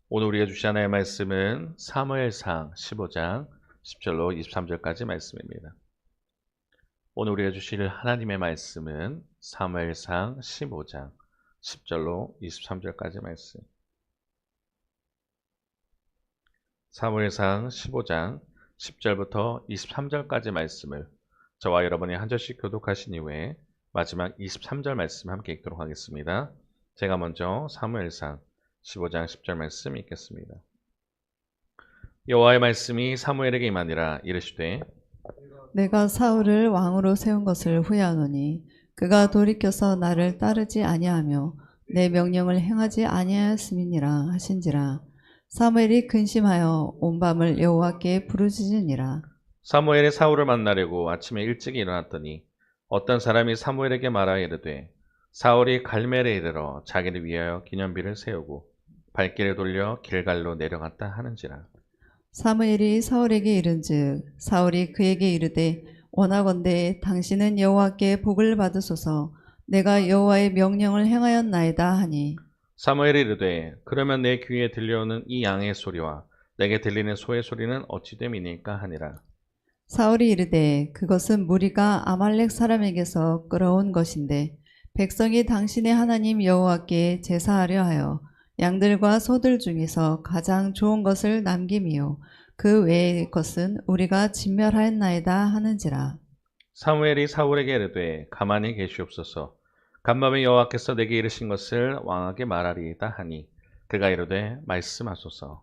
오늘 우리가 주신 하나님의 말씀은 사무엘상 15장 10절로 23절까지 말씀입니다. 오늘 우리가 주실 하나님의 말씀은 사무엘상 15장 10절로 23절까지 말씀. 사무엘상 15장 10절부터 23절까지 말씀을 저와 여러분이 한 절씩 교독하신 이후에 마지막 23절 말씀 함께 읽도록 하겠습니다. 제가 먼저 사무엘상 15장 10절 말씀 읽겠습니다. 여호와의 말씀이 사무엘에게 임하니라. 이르시되 내가 사울을 왕으로 세운 것을 후회하노니 그가 돌이켜서 나를 따르지 아니하며 내 명령을 행하지 아니하였음이니라 하신지라. 사무엘이 근심하여 온 밤을 여호와께 부르짖으니라. 사무엘이 사울을 만나려고 아침에 일찍 일어났더니 어떤 사람이 사무엘에게 말하여 이르되 사울이 갈멜에 이르러 자기를 위하여 기념비를 세우고 발길을 돌려 길갈로 내려갔다 하는지라. 사무엘이 사울에게 이른즉 사울이 그에게 이르되 원하건대 당신은 여호와께 복을 받으소서. 내가 여호와의 명령을 행하였나이다 하니 사무엘이 이르되 그러면 내 귀에 들려오는 이 양의 소리와 내게 들리는 소의 소리는 어찌 됨이니까 하니라. 사울이 이르되 그것은 무리가 아말렉 사람에게서 끌어온 것인데 백성이 당신의 하나님 여호와께 제사하려 하여 양들과 소들 중에서 가장 좋은 것을 남김이요 그 외의 것은 우리가 진멸하였나이다 하는지라. 사무엘이 사울에게 이르되 가만히 계시옵소서. 간밤에 여호와께서 내게 이르신 것을 왕에게 말하리이다 하니 그가 이르되 말씀하소서.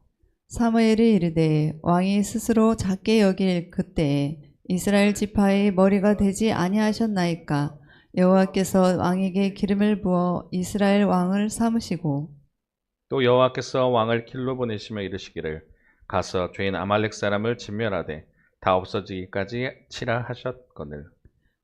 사무엘이 이르되 왕이 스스로 작게 여길 그때에 이스라엘 지파의 머리가 되지 아니하셨나이까. 여호와께서 왕에게 기름을 부어 이스라엘 왕을 삼으시고 또 여호와께서 왕을 길로 보내시며 이르시기를 가서 죄인 아말렉 사람을 진멸하되 다 없어지기까지 치라 하셨거늘.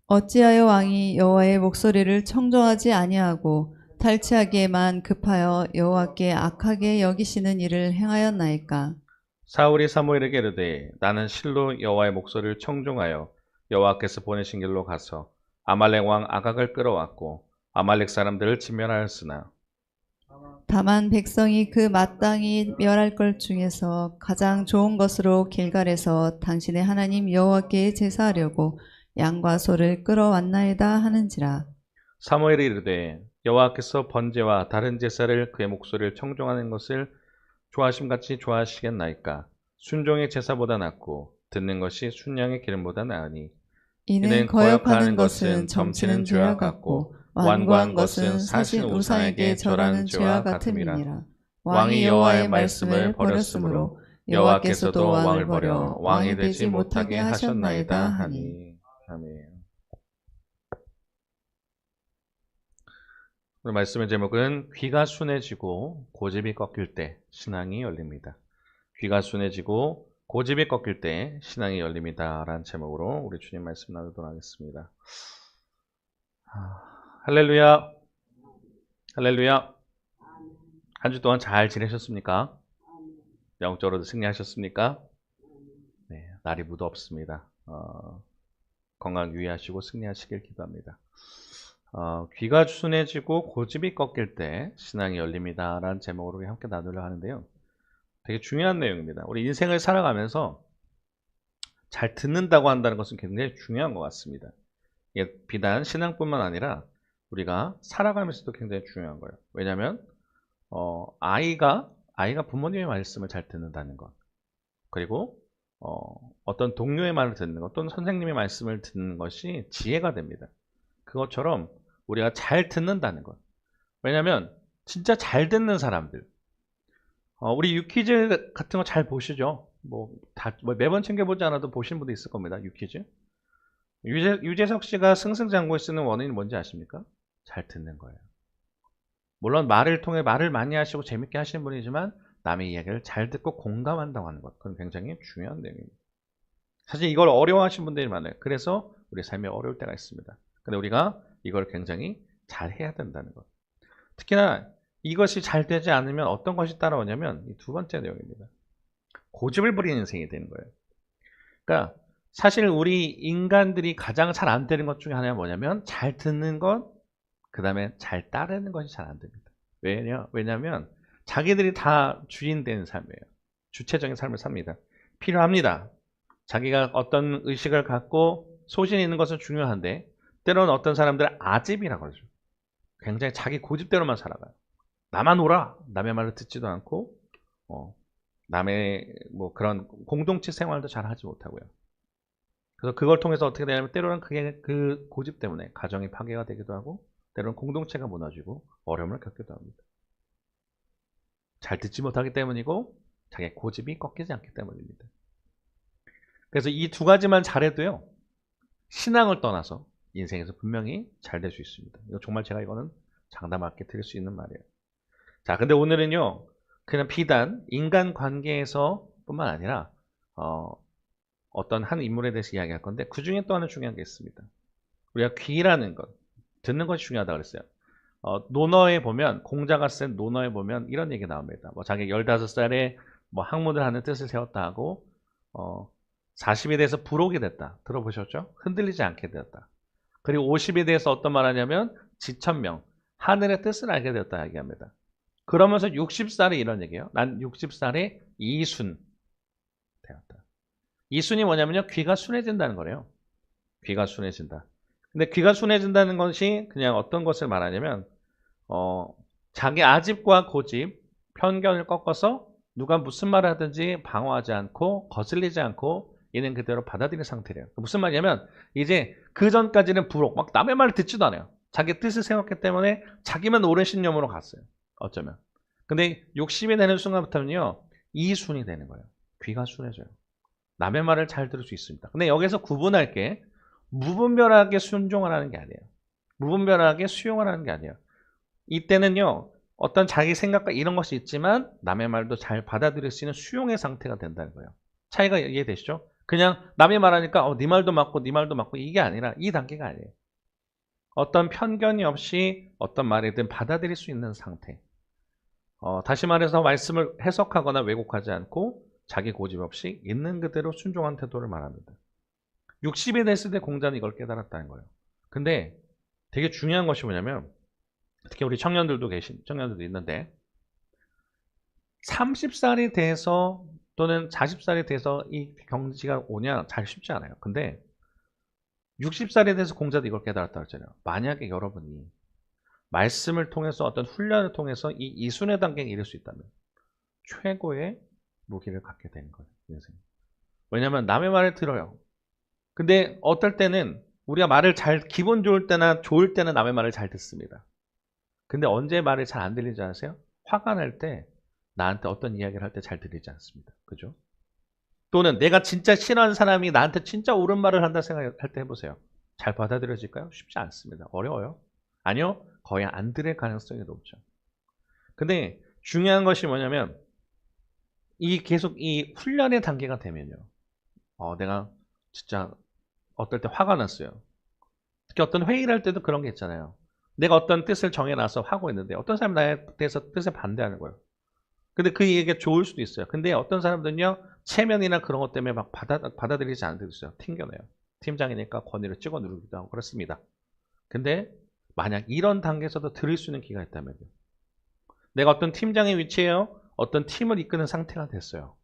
어찌하여 왕이 여호와의 목소리를 청종하지 아니하고 탈취하기에만 급하여 여호와께 악하게 여기시는 일을 행하였나이까. 사울이 사무엘에게 이르되 나는 실로 여호와의 목소리를 청종하여 여호와께서 보내신 길로 가서 아말렉 왕 아각을 끌어왔고 아말렉 사람들을 진멸하였으나 다만 백성이 그 마땅히 멸할 것 중에서 가장 좋은 것으로 길갈에서 당신의 하나님 여호와께 제사하려고 양과 소를 끌어왔나이다 하는지라. 사무엘이 이르되 여호와께서 번제와 다른 제사를 그의 목소리를 청종하는 것을 좋아하심같이 좋아하시겠나이까. 순종의 제사보다 낫고 듣는 것이 순양의 기름보다 나으니 이는 거역하는 것은 점치는 죄와 같고 완고한 것은 사실 우상에게 절하는 죄와 같음이니라. 왕이 여호와의 말씀을 버렸으므로 여호와께서도 왕을 버려 왕이 되지 못하게 하셨나이다 하니. 아멘. 오늘 말씀의 제목은 귀가 순해지고 고집이 꺾일 때 신앙이 열립니다. 귀가 순해지고 고집이 꺾일 때 신앙이 열립니다. 라는 제목으로 우리 주님 말씀 나누도록 하겠습니다. 할렐루야. 할렐루야. 한 주 동안 잘 지내셨습니까? 영적으로도 승리하셨습니까? 네, 날이 무덥습니다. 건강 유의하시고 승리하시길 기도합니다. 귀가 순해지고 고집이 꺾일 때 신앙이 열립니다. 라는 제목으로 함께 나누려 하는데요. 되게 중요한 내용입니다. 우리 인생을 살아가면서 잘 듣는다고 한다는 것은 굉장히 중요한 것 같습니다. 이게 비단 신앙뿐만 아니라 우리가 살아가면서도 굉장히 중요한 거예요. 왜냐하면 아이가 부모님의 말씀을 잘 듣는다는 것, 그리고 어떤 동료의 말을 듣는 것 또는 선생님의 말씀을 듣는 것이 지혜가 됩니다. 그것처럼 우리가 잘 듣는다는 것. 왜냐하면 진짜 잘 듣는 사람들, 우리 유퀴즈 같은 거 잘 보시죠? 뭐 매번 챙겨보지 않아도 보신 분도 있을 겁니다. 유퀴즈. 유재석 씨가 승승장구에 쓰는 원인이 뭔지 아십니까? 잘 듣는 거예요. 물론 말을 통해 말을 많이 하시고 재밌게 하시는 분이지만 남의 이야기를 잘 듣고 공감한다고 하는 것, 그건 굉장히 중요한 내용입니다. 사실 이걸 어려워하시는 분들이 많아요. 그래서 우리 삶이 어려울 때가 있습니다. 근데 우리가 이걸 굉장히 잘 해야 된다는 것. 특히나 이것이 잘 되지 않으면 어떤 것이 따라오냐면 이 두 번째 내용입니다. 고집을 부리는 인생이 되는 거예요. 그러니까 사실 우리 인간들이 가장 잘 안 되는 것 중에 하나가 뭐냐면 잘 듣는 것, 그 다음에 잘 따르는 것이 잘 안 됩니다. 왜냐하면 자기들이 다 주인 되는 삶이에요. 주체적인 삶을 삽니다. 필요합니다. 자기가 어떤 의식을 갖고 소신이 있는 것은 중요한데 때로는 어떤 사람들은 아집이라고 그러죠. 굉장히 자기 고집대로만 살아가요. 나만 오라. 남의 말을 듣지도 않고 남의 뭐 그런 공동체 생활도 잘 하지 못하고요. 그래서 그걸 통해서 어떻게 되냐면 때로는 그게 그 고집 때문에 가정이 파괴가 되기도 하고 때로는 공동체가 무너지고 어려움을 겪기도 합니다. 잘 듣지 못하기 때문이고 자기의 고집이 꺾이지 않기 때문입니다. 그래서 이 두 가지만 잘해도요. 신앙을 떠나서 인생에서 분명히 잘 될 수 있습니다. 이거 정말 제가 이거는 장담하게 드릴 수 있는 말이에요. 자, 근데 오늘은요. 그냥 비단 인간관계에서 뿐만 아니라 어떤 한 인물에 대해서 이야기할 건데 그 중에 또 하나 중요한 게 있습니다. 우리가 귀라는 것, 듣는 것이 중요하다고 그랬어요. 논어에 보면 공자가 쓴 논어에 보면 이런 얘기 나옵니다. 뭐 자기 15살에 뭐 학문을 하는 뜻을 세웠다 하고 40에 대해서 부록이 됐다. 들어보셨죠? 흔들리지 않게 되었다. 그리고 50에 대해서 어떤 말 하냐면 지천명, 하늘의 뜻을 알게 되었다 얘기합니다. 그러면서 60살에 이런 얘기예요. 난 60살에 이순 되었다. 이순이 뭐냐면요. 귀가 순해진다는 거래요. 귀가 순해진다. 근데 귀가 순해진다는 것이 그냥 어떤 것을 말하냐면 자기 아집과 고집, 편견을 꺾어서 누가 무슨 말을 하든지 방어하지 않고 거슬리지 않고 있는 그대로 받아들이는 상태래요. 무슨 말이냐면 이제 그 전까지는 부록, 막 남의 말을 듣지도 않아요. 자기 뜻을 세웠기 때문에 자기만 옳은 신념으로 갔어요. 어쩌면. 근데 60이 되는 순간부터는요. 이순이 되는 거예요. 귀가 순해져요. 남의 말을 잘 들을 수 있습니다. 근데 여기서 구분할 게 무분별하게 순종을 하는 게 아니에요. 무분별하게 수용을 하는 게 아니에요. 이때는요. 어떤 자기 생각과 이런 것이 있지만 남의 말도 잘 받아들일 수 있는 수용의 상태가 된다는 거예요. 차이가 이해되시죠? 그냥 남이 말하니까 네 말도 맞고 네 말도 맞고 이게 아니라 이 단계가 아니에요. 어떤 편견이 없이 어떤 말이든 받아들일 수 있는 상태. 다시 말해서 말씀을 해석하거나 왜곡하지 않고 자기 고집 없이 있는 그대로 순종한 태도를 말합니다. 60이 됐을 때 공자는 이걸 깨달았다는 거예요. 근데 되게 중요한 것이 뭐냐면 특히 우리 청년들도 있는데 30살이 돼서 또는 40살이 돼서 이 경지가 오냐 잘 쉽지 않아요. 근데 60살이 돼서 공자도 이걸 깨달았다고 했잖아요. 만약에 여러분이 말씀을 통해서 어떤 훈련을 통해서 이 이순의 단계에 이를 수 있다면 최고의 무기를 갖게 되는 거예요. 인생. 왜냐하면 남의 말을 들어요. 근데 어떨 때는 우리가 말을 기분 좋을 때나 좋을 때는 남의 말을 잘 듣습니다. 근데 언제 말을 잘 안 들리지 않으세요? 화가 날 때 나한테 어떤 이야기를 할 때 잘 들리지 않습니다. 그죠? 또는 내가 진짜 싫어하는 사람이 나한테 진짜 옳은 말을 한다 생각할 때 해보세요. 잘 받아들여질까요? 쉽지 않습니다. 어려워요. 아니요. 거의 안 들을 가능성이 높죠. 근데 중요한 것이 뭐냐면 계속 이 훈련의 단계가 되면요. 내가 진짜 어떨 때 화가 났어요. 특히 어떤 회의를 할 때도 그런 게 있잖아요. 내가 어떤 뜻을 정해놔서 하고 있는데 어떤 사람이 나에 대해서 뜻에 반대하는 거예요. 근데 그 얘기가 좋을 수도 있어요. 근데 어떤 사람들은요. 체면이나 그런 것 때문에 막 받아들이지 않을 때도 있어요. 튕겨내요. 팀장이니까 권위를 찍어 누르기도 하고 그렇습니다. 근데 만약 이런 단계에서도 들을 수 있는 기회가 있다면요. 내가 어떤 팀장의 위치에요. 어떤 팀을 이끄는 상태가 됐어요.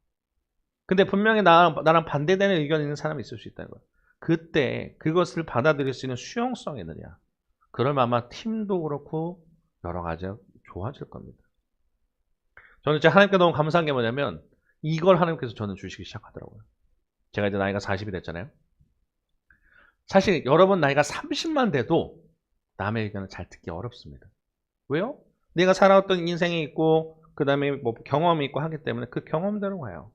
근데 분명히 나랑 반대되는 의견이 있는 사람이 있을 수 있다는 거예요. 그때 그것을 받아들일 수 있는 수용성이 있느냐. 그러면 아마 팀도 그렇고 여러 가지가 좋아질 겁니다. 저는 이제 하나님께 너무 감사한 게 뭐냐면 이걸 하나님께서 저는 주시기 시작하더라고요. 제가 이제 나이가 40이 됐잖아요. 사실 여러분 나이가 30만 돼도 남의 의견을 잘 듣기 어렵습니다. 왜요? 내가 살아왔던 인생이 있고 그 다음에 뭐 경험이 있고 하기 때문에 그 경험대로 가요.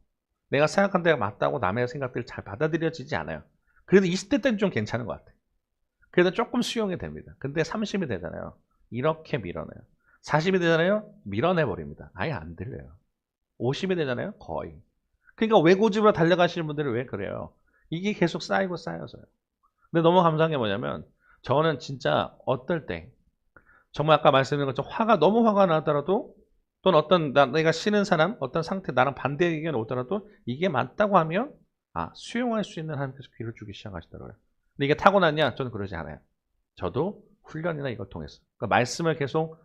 내가 생각한 데가 맞다고 남의 생각들이 잘 받아들여지지 않아요. 그래도 20대 때는 좀 괜찮은 것 같아요. 그래도 조금 수용이 됩니다. 근데 30이 되잖아요. 이렇게 밀어내요. 40이 되잖아요. 밀어내버립니다. 아예 안 들려요. 50이 되잖아요. 거의. 그러니까 외고집으로 달려가시는 분들이 왜 그래요? 이게 계속 쌓이고 쌓여서요. 근데 너무 감사한 게 뭐냐면 저는 진짜 어떨 때 정말 아까 말씀드린 것처럼 너무 화가 나더라도 또는 어떤 내가 싫은 사람 어떤 상태 나랑 반대 의견이 오더라도 이게 맞다고 하면 수용할 수 있는 하나님께서 귀를 주기 시작하시더라고요. 근데 이게 타고났냐? 저는 그러지 않아요. 저도 훈련이나 이걸 통해서 그러니까 말씀을 계속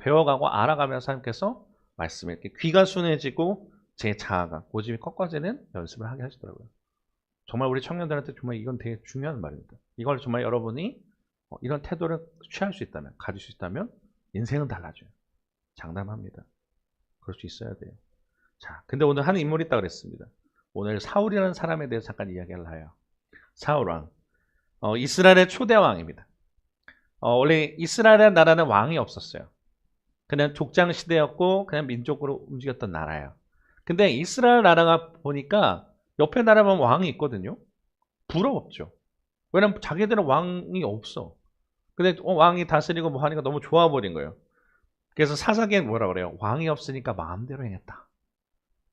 배워가고 알아가면서 하나님께서 말씀에 이렇게 귀가 순해지고 제 자아가 고집이 꺾어지는 연습을 하게 하시더라고요. 정말 우리 청년들한테 정말 이건 되게 중요한 말입니다. 이걸 정말 여러분이 이런 태도를 취할 수 있다면, 가질 수 있다면 인생은 달라져요. 장담합니다. 그럴 수 있어야 돼요. 자, 근데 오늘 한 인물이 있다고 그랬습니다. 오늘 사울이라는 사람에 대해서 잠깐 이야기를 해요. 사울 왕. 이스라엘의 초대 왕입니다. 원래 이스라엘 나라는 왕이 없었어요. 그냥 족장 시대였고 그냥 민족으로 움직였던 나라예요. 근데 이스라엘 나라가 보니까 옆에 나라 보면 왕이 있거든요. 부러웠죠. 왜냐면 자기들은 왕이 없어. 근데 왕이 다스리고 뭐 하니까 너무 좋아 버린 거예요. 그래서 사사기에 뭐라 그래요? 왕이 없으니까 마음대로 행했다.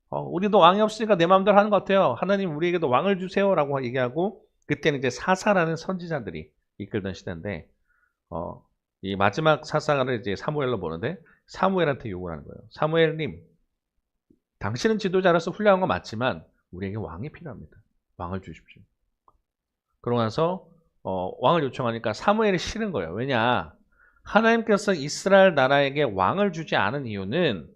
우리도 왕이 없으니까 내 마음대로 하는 것 같아요. 하나님 우리에게도 왕을 주세요라고 얘기하고 그때는 이제 사사라는 선지자들이 이끌던 시대인데 이 마지막 사사를 이제 사무엘로 보는데 사무엘한테 요구를 하는 거예요. 사무엘님, 당신은 지도자로서 훌륭한 건 맞지만 우리에게 왕이 필요합니다. 왕을 주십시오. 그러고 나서 왕을 요청하니까 사무엘이 싫은 거예요. 왜냐? 하나님께서 이스라엘 나라에게 왕을 주지 않은 이유는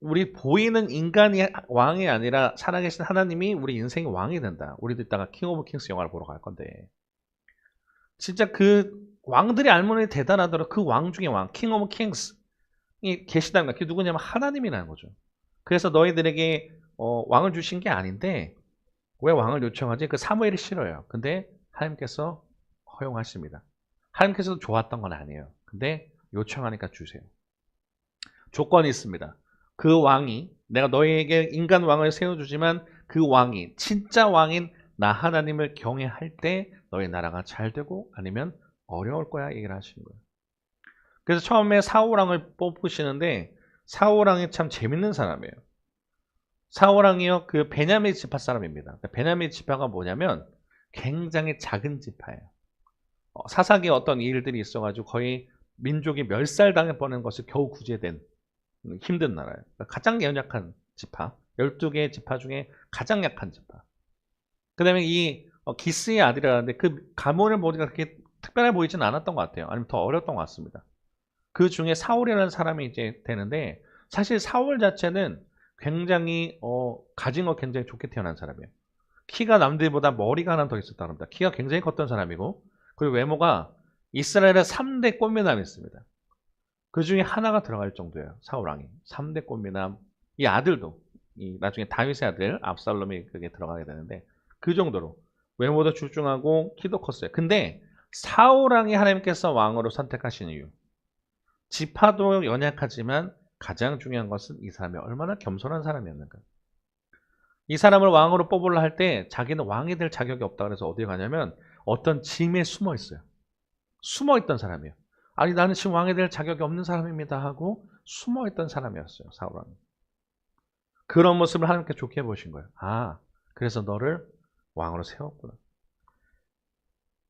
우리 보이는 인간이 왕이 아니라 살아계신 하나님이 우리 인생의 왕이 된다. 우리도 이따가 킹 오브 킹스 영화를 보러 갈 건데 진짜 그 왕들이 알면 대단하더라도 그 왕 중에 왕, 킹 오브 킹스이 계시다는 거. 그게 누구냐면 하나님이라는 거죠. 그래서 너희들에게 왕을 주신 게 아닌데 왜 왕을 요청하지? 그 사무엘이 싫어요. 근데 하나님께서 허용하십니다. 하나님께서도 좋았던 건 아니에요. 근데 요청하니까 주세요. 조건이 있습니다. 그 왕이 내가 너희에게 인간 왕을 세워주지만 그 왕이 진짜 왕인 나 하나님을 경외할 때 너희 나라가 잘 되고 아니면 어려울 거야 얘기를 하시는 거예요. 그래서 처음에 사울왕을 뽑으시는데 사울왕이 참 재밌는 사람이에요. 사울왕이요 그 베냐민 지파 사람입니다. 베냐민 지파가 뭐냐면 굉장히 작은 지파예요. 사사기에 어떤 일들이 있어가지고 거의 민족이 멸살당해 버는 것을 겨우 구제된 힘든 나라예요. 그러니까 가장 연약한 지파, 12개의 지파 중에 가장 약한 지파. 그 다음에 이 기스의 아들이라는데 그 가문을 보니까 그렇게 특별해 보이진 않았던 것 같아요. 아니면 더 어렸던 것 같습니다. 그 중에 사울이라는 사람이 이제 되는데 사실 사울 자체는 굉장히 가진 거 굉장히 좋게 태어난 사람이에요. 키가 남들보다 머리가 하나 더 있었다고 합니다. 키가 굉장히 컸던 사람이고 그리고 외모가 이스라엘의 3대 꽃미남이 있습니다. 그 중에 하나가 들어갈 정도예요. 사울왕이. 3대 꽃미남. 이 아들도 나중에 다윗의 아들 압살롬이 그게 들어가게 되는데 그 정도로 외모도 출중하고 키도 컸어요. 근데 사울왕이 하나님께서 왕으로 선택하신 이유. 지파도 연약하지만 가장 중요한 것은 이 사람이 얼마나 겸손한 사람이었는가. 이 사람을 왕으로 뽑으려 할 때 자기는 왕이 될 자격이 없다 그래서 어디에 가냐면 어떤 짐에 숨어 있어요. 숨어 있던 사람이에요. 아니 나는 지금 왕이 될 자격이 없는 사람입니다 하고 숨어 있던 사람이었어요. 사울왕은. 그런 모습을 하나님께 좋게 보신 거예요. 아, 그래서 너를 왕으로 세웠구나.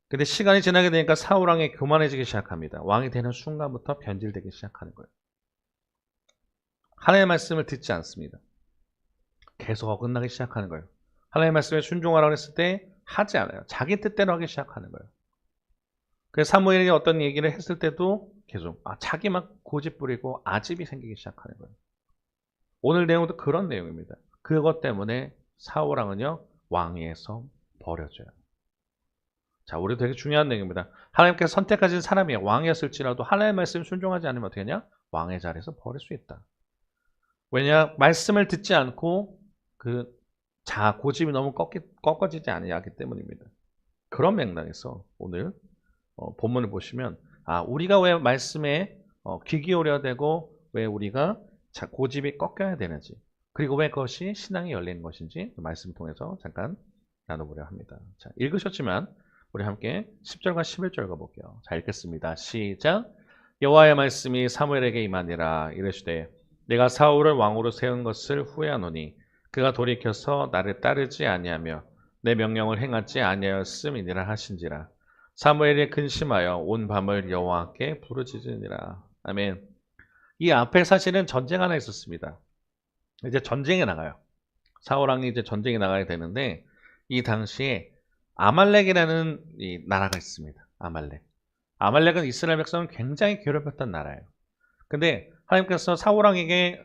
근데 시간이 지나게 되니까 사울왕이 교만해지기 시작합니다. 왕이 되는 순간부터 변질되기 시작하는 거예요. 하나님의 말씀을 듣지 않습니다. 계속 어긋나기 시작하는 거예요. 하나님의 말씀에 순종하라고 했을 때 하지 않아요. 자기 뜻대로 하기 시작하는 거예요. 그래서 사무엘이 어떤 얘기를 했을 때도 계속 자기 막 고집 부리고 아집이 생기기 시작하는 거예요. 오늘 내용도 그런 내용입니다. 그것 때문에 사울왕은요 왕위에서 버려져요. 자, 우리 되게 중요한 내용입니다. 하나님께서 선택하신 사람이 왕이었을지라도 하나님의 말씀을 순종하지 않으면 어떻게 하냐? 왕의 자리에서 버릴 수 있다. 왜냐? 말씀을 듣지 않고 그 고집이 너무 꺾어지지 않기 때문입니다. 그런 맥락에서 오늘 본문을 보시면 우리가 왜 말씀에 귀 기울여야 되고 왜 우리가 고집이 꺾여야 되는지 그리고 왜 그것이 신앙이 열리는 것인지 말씀을 통해서 잠깐 나눠보려 합니다. 자, 읽으셨지만 우리 함께 10절과 11절 가볼게요. 자, 읽겠습니다. 시작. 여호와의 말씀이 사무엘에게 임하니라 이르시되 내가 사울을 왕으로 세운 것을 후회하노니 그가 돌이켜서 나를 따르지 아니하며 내 명령을 행하지 아니하였음이니라 하신지라. 사무엘이 근심하여 온 밤을 여호와께 부르짖으니라. 아멘. 이 앞에 사실은 전쟁 하나 있었습니다. 이제 전쟁에 나가요. 사울왕이 이제 전쟁에 나가야 되는데 이 당시에 아말렉이라는 이 나라가 있습니다. 아말렉은 이스라엘 백성을 굉장히 괴롭혔던 나라예요. 근데 하나님께서 사울왕에게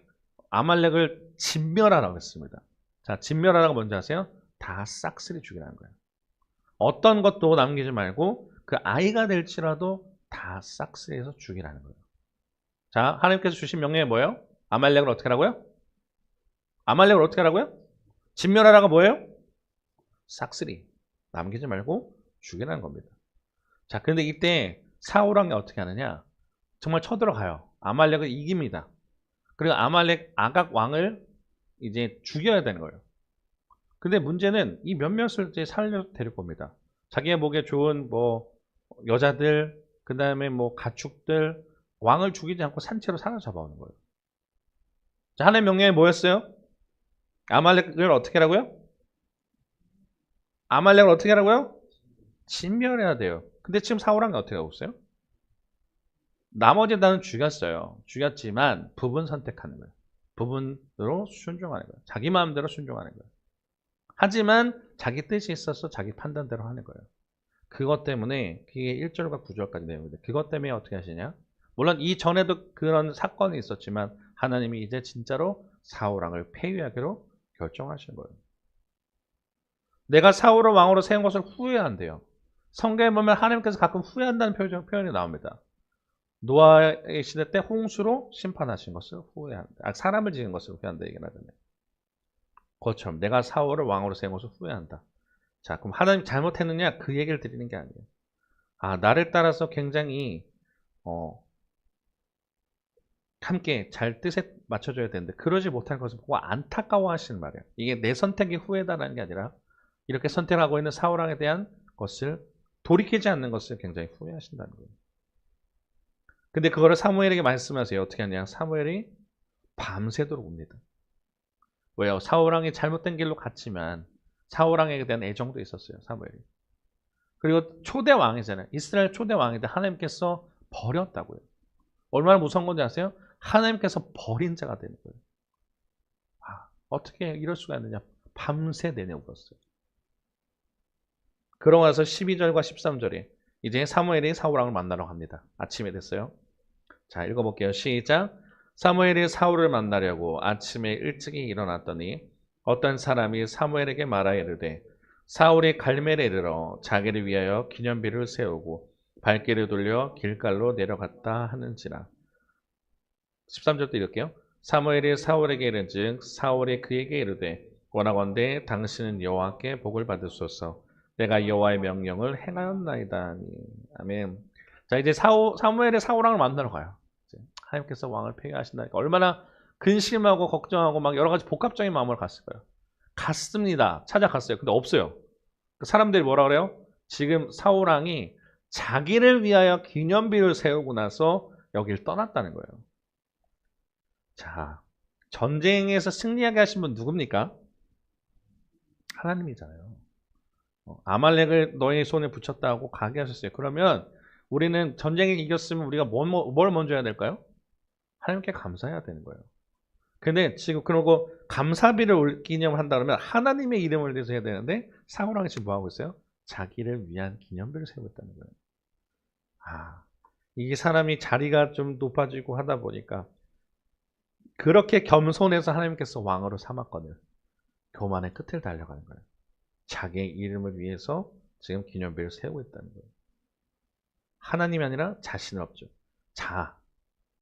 아말렉을 진멸하라고 했습니다. 자, 진멸하라고 뭔지 아세요? 다 싹쓸이 죽이라는 거예요. 어떤 것도 남기지 말고 그 아이가 될지라도 다 싹쓸이해서 죽이라는 거예요. 자, 하나님께서 주신 명령이 뭐예요? 아말렉을 어떻게 하라고요? 아말렉을 어떻게 하라고요? 진멸하라가 뭐예요? 싹쓸이. 남기지 말고 죽이라는 겁니다. 자, 근데 이때 사울왕이 어떻게 하느냐? 정말 쳐들어가요. 아말렉을 이깁니다. 그리고 아말렉 아각 왕을 이제 죽여야 되는 거예요. 근데 문제는 이 몇몇을 이제 살려 데릴 겁니다. 자기의 목에 좋은 뭐 여자들, 그 다음에 뭐 가축들, 왕을 죽이지 않고 산채로 사로잡아오는 거예요. 자, 하나님의 명령이 뭐였어요? 아말렉을 어떻게 하라고요? 아말렉을 어떻게 하라고요? 진멸해야 돼요. 근데 지금 사울왕이 어떻게 하고 있어요? 나머지 나는 죽였어요. 죽였지만 부분 선택하는 거예요. 부분으로 순종하는 거예요. 자기 마음대로 순종하는 거예요. 하지만 자기 뜻이 있어서 자기 판단대로 하는 거예요. 그것 때문에 그게 1절과 9절까지 내용인데 그것 때문에 어떻게 하시냐? 물론 이전에도 그런 사건이 있었지만 하나님이 이제 진짜로 사울왕을 폐위하기로 결정하신 거예요. 내가 사울을 왕으로 세운 것을 후회한대요. 성경에 보면 하나님께서 가끔 후회한다는 표현이 나옵니다. 노아의 시대 때 홍수로 심판하신 것을 후회한다. 사람을 지은 것을 후회한다 얘기를 하잖아요. 그것처럼 내가 사울을 왕으로 세운 것을 후회한다. 자, 그럼 하나님 잘못했느냐? 그 얘기를 드리는 게 아니에요. 나를 따라서 굉장히 함께 잘 뜻에 맞춰줘야 되는데 그러지 못할 것을 보고 안타까워 하시는 말이에요. 이게 내 선택이 후회다라는 게 아니라 이렇게 선택하고 있는 사울왕에 대한 것을 돌이키지 않는 것을 굉장히 후회하신다는 거예요. 근데 그거를 사무엘에게 말씀하세요. 어떻게 하냐? 사무엘이 밤새도록 옵니다. 왜요? 사울왕이 잘못된 길로 갔지만 사울왕에 대한 애정도 있었어요. 사무엘이. 그리고 초대 왕이잖아요. 이스라엘 초대 왕인데 하나님께서 버렸다고요. 얼마나 무서운 건지 아세요? 하나님께서 버린 자가 되는 거예요. 어떻게 이럴 수가 있느냐? 밤새 내내 울었어요. 그러고 나서 12절과 13절에 이제 사무엘이 사울왕을 만나러 갑니다. 아침에 됐어요. 자, 읽어볼게요. 시작. 사무엘이 사울을 만나려고 아침에 일찍이 일어났더니 어떤 사람이 사무엘에게 말하여 이르되 사울이 갈멜에 이르러 자기를 위하여 기념비를 세우고 발길을 돌려 길갈로 내려갔다 하는지라. 13절도 읽을게요. 사무엘이 사울에게 이른즉 사울이 그에게 이르되 원하건대 당신은 여호와께 복을 받으소서. 내가 여호와의 명령을 행하였나이다. 아멘. 자, 이제 사무엘의 사울왕을 만나러 가요. 하나님께서 왕을 폐위하신다니까 얼마나 근심하고 걱정하고 막 여러 가지 복합적인 마음으로 갔을 거예요. 갔습니다. 찾아갔어요. 근데 없어요. 사람들이 뭐라 그래요? 지금 사울왕이 자기를 위하여 기념비를 세우고 나서 여길 떠났다는 거예요. 자, 전쟁에서 승리하게 하신 분 누굽니까? 하나님이잖아요. 아말렉을 너희 손에 붙였다고 가게 하셨어요. 그러면 우리는 전쟁에 이겼으면 우리가 뭘 먼저 해야 될까요? 하나님께 감사해야 되는 거예요. 근데 지금 그러고 감사비를 기념한다 그러면 하나님의 이름을 대해서 해야 되는데 사울왕이 지금 뭐 하고 있어요? 자기를 위한 기념비를 세우고 있다는 거예요. 이게 사람이 자리가 좀 높아지고 하다 보니까 그렇게 겸손해서 하나님께서 왕으로 삼았거든요. 교만의 끝을 달려가는 거예요. 자기의 이름을 위해서 지금 기념비를 세우고 있다는 거예요. 하나님이 아니라 자신은 없죠.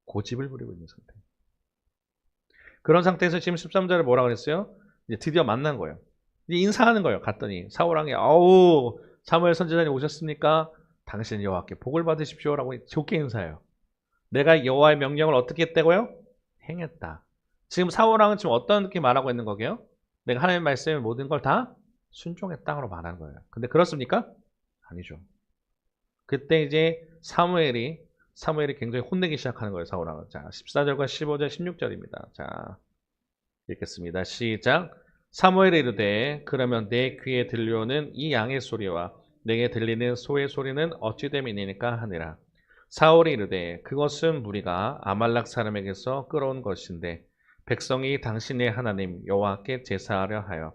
고집을 부리고 있는 상태. 그런 상태에서 지금 13절에 뭐라 그랬어요? 이제 드디어 만난 거예요. 이제 인사하는 거예요. 갔더니 사울왕이 사무엘 선지자님 오셨습니까? 당신 여호와께 복을 받으십시오라고 좋게 인사해요. 내가 여호와의 명령을 어떻게 했다고요? 행했다. 지금 사울왕은 지금 어떻게 말하고 있는 거게요? 내가 하나님의 말씀의 모든 걸 다 순종했다고 말하는 거예요. 근데 그렇습니까? 아니죠. 그때 이제 사무엘이 굉장히 혼내기 시작하는 거예요. 사울왕은. 자, 14절과 15절, 16절입니다. 자, 읽겠습니다. 시작. 사무엘이 이르되 그러면 내 귀에 들려오는 이 양의 소리와 내게 들리는 소의 소리는 어찌 됨이니까 하니라. 사울이 이르되 그것은 무리가 아말렉 사람에게서 끌어온 것인데 백성이 당신의 하나님 여호와께 제사하려 하여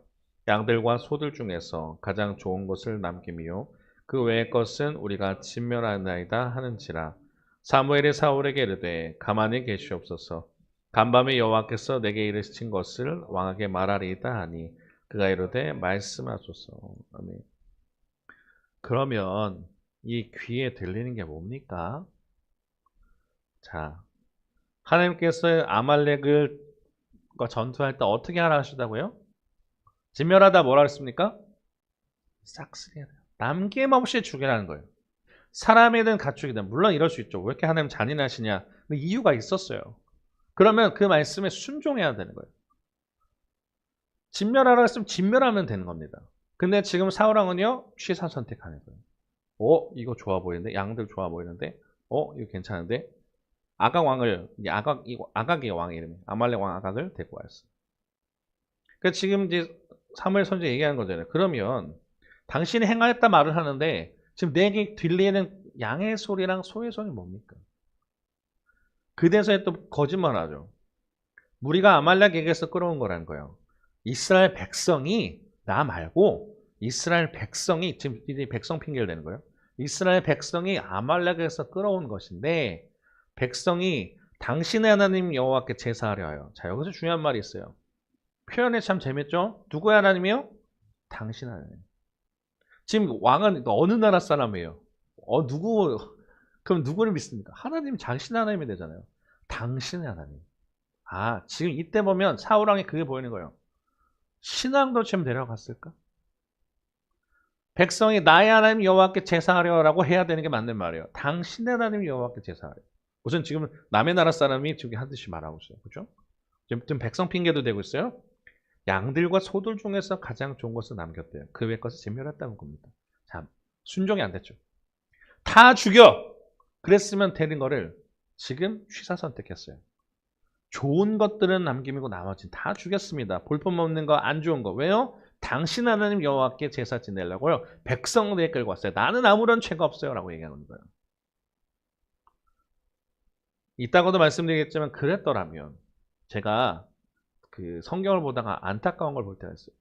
양들과 소들 중에서 가장 좋은 것을 남김이요 그 외의 것은 우리가 진멸하나이다 하는지라. 사무엘이 사울에게 이르되 가만히 계시옵소서. 간밤에 여호와께서 내게 이르신 것을 왕에게 말하리이다 하니 그가 이르되 말씀하소서. 아멘. 그러면 이 귀에 들리는 게 뭡니까? 자, 하나님께서 아말렉을 전투할 때 어떻게 하라 하시다고요? 진멸하다 뭐라 했습니까? 싹쓸이해야 돼요. 남김없이 죽이라는 거예요. 사람이든 가축이든 물론 이럴 수 있죠. 왜 이렇게 하나님 잔인하시냐? 근데 이유가 있었어요. 그러면 그 말씀에 순종해야 되는 거예요. 진멸하라 했으면 진멸하면 되는 겁니다. 근데 지금 사울왕은요, 취사 선택하는 거예요. 이거 좋아 보이는데? 양들 좋아 보이는데? 이거 괜찮은데? 아각 왕을, 아각의 왕의 이름이 아말렉 왕 아각을 데리고 왔어요. 그러니까 지금 이제 사무엘 선지 얘기하는 거잖아요. 그러면 당신이 행하였다 말을 하는데 지금 내게 들리는 양의 소리랑 소의 소리 뭡니까? 그 대사에 또 거짓말하죠. 무리가 아말렉에게서 끌어온 거라는 거예요. 이스라엘 백성이 나 말고 이스라엘 백성이 지금 이제 백성 핑계를 대는 거예요. 이스라엘 백성이 아말렉에서 끌어온 것인데 백성이 당신의 하나님 여호와께 제사하려 하여. 자, 여기서 중요한 말이 있어요. 표현이 참 재밌죠? 누구의 하나님이요? 당신 하나님. 지금 왕은 어느 나라 사람이에요? 그럼 누구를 믿습니까? 하나님, 당신 하나님이 되잖아요. 당신의 하나님. 지금 이때 보면 사울왕이 그게 보이는 거예요. 신앙도 지금 내려갔을까? 백성이 나의 하나님 여호와께 제사하려라고 해야 되는 게 맞는 말이에요. 당신의 하나님 여호와께 제사하려. 우선 지금 남의 나라 사람이 지금 하듯이 말하고 있어요. 그죠? 지금 백성 핑계도 되고 있어요. 양들과 소들 중에서 가장 좋은 것을 남겼대요. 그 외 것을 진멸했다는 겁니다. 자, 순종이 안 됐죠. 다 죽여! 그랬으면 되는 거를 지금 취사 선택했어요. 좋은 것들은 남김이고 나머지는 다 죽였습니다. 볼품없는 거, 안 좋은 거. 왜요? 당신 하나님 여호와께 제사 지내려고요. 백성들에 끌고 왔어요. 나는 아무런 죄가 없어요. 라고 얘기하는 거예요. 이따가도 말씀드리겠지만 그랬더라면 제가 그 성경을 보다가 안타까운 걸 볼 때가 있어요.